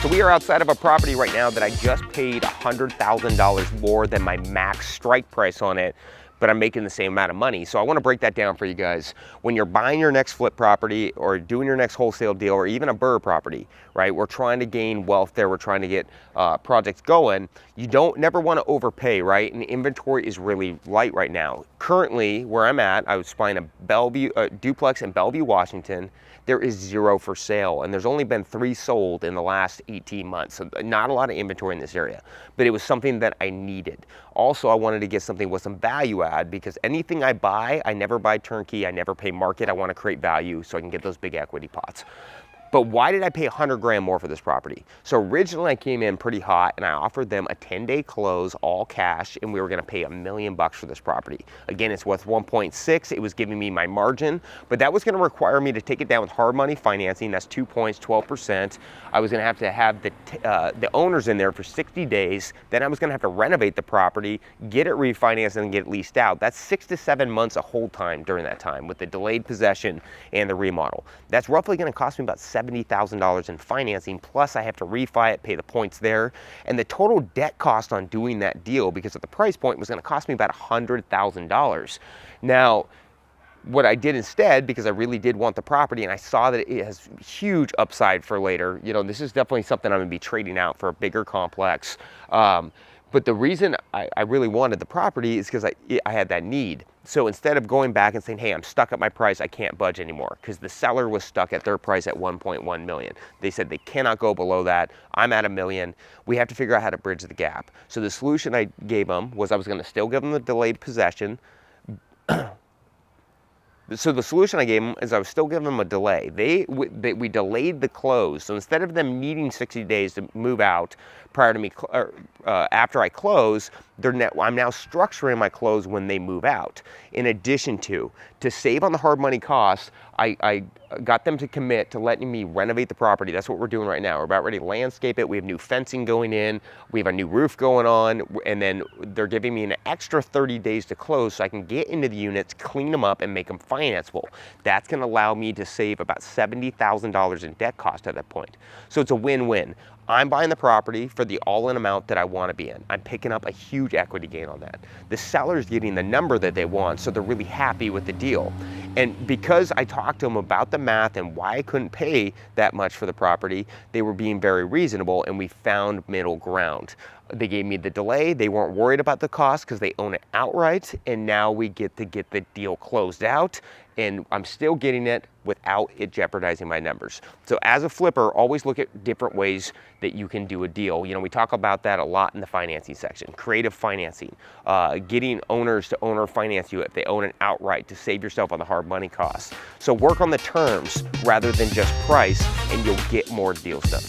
So we are outside of a property right now that I just paid $100,000 more than my max strike price on it, but I'm making the same amount of money. So I want to break that down for you guys. When you're buying your next flip property or doing your next wholesale deal or even a BRRRR property, right? We're trying to gain wealth there. We're trying to get projects going. You don't never want to overpay, right? And inventory is really light right now. Currently, where I'm at, I was buying a Bellevue duplex in Bellevue, Washington. There is 0 for sale, and there's only been 3 sold in the last 18 months. So not a lot of inventory in this area, but it was something that I needed. Also, I wanted to get something with some value add, because anything I buy, I never buy turnkey, I never pay market. I want to create value so I can get those big equity pots. But why did I pay 100 grand more for this property? So originally I came in pretty hot and I offered them a 10-day close, all cash, and we were gonna pay $1 million for this property. Again, it's worth 1.6. It was giving me my margin, but that was gonna require me to take it down with hard money financing. That's 2 points, 12%. I was gonna have to have the owners in there for 60 days. Then I was gonna have to renovate the property, get it refinanced, and get it leased out. That's 6 to 7 months of hold time during that time with the delayed possession and the remodel. That's roughly gonna cost me about $70,000 in financing, plus I have to refi it, pay the points there, and the total debt cost on doing that deal, because of the price point, was going to cost me about $100,000. Now, what I did instead, because I really did want the property and I saw that it has huge upside for later, you know, this is definitely something I'm going to be trading out for a bigger complex. But the reason I really wanted the property is because I had that need. So instead of going back and saying, hey, I'm stuck at my price, I can't budge anymore, because the seller was stuck at their price at 1.1 million. They said they cannot go below that. I'm at $1 million. We have to figure out how to bridge the gap. So the solution I gave them was I was going to still give them the delayed possession. So the solution I gave them is I was still giving them a delay. We delayed the close. So instead of them needing 60 days to move out prior to me, after I close, I'm now structuring my close when they move out. In addition to save on the hard money costs, I got them to commit to letting me renovate the property. That's what we're doing right now. We're about ready to landscape it. We have new fencing going in. We have a new roof going on. And then they're giving me an extra 30 days to close so I can get into the units, clean them up, and make them financeable. That's going to allow me to save about $70,000 in debt cost at that point. So it's a win-win. I'm buying the property for the all-in amount that I want to be in. I'm picking up a huge equity gain on that. The seller's getting the number that they want, so they're really happy with the deal. And because I talked to them about the math and why I couldn't pay that much for the property, they were being very reasonable, and we found middle ground. They gave me the delay. They weren't worried about the cost because they own it outright, and now we get to get the deal closed out, and I'm still getting it without it jeopardizing my numbers. So as a flipper, always look at different ways that you can do a deal. You know, we talk about that a lot in the financing section. Creative financing, getting owners to owner finance you if they own it outright to save yourself on the hard money costs. So work on the terms rather than just price, and you'll get more deals done.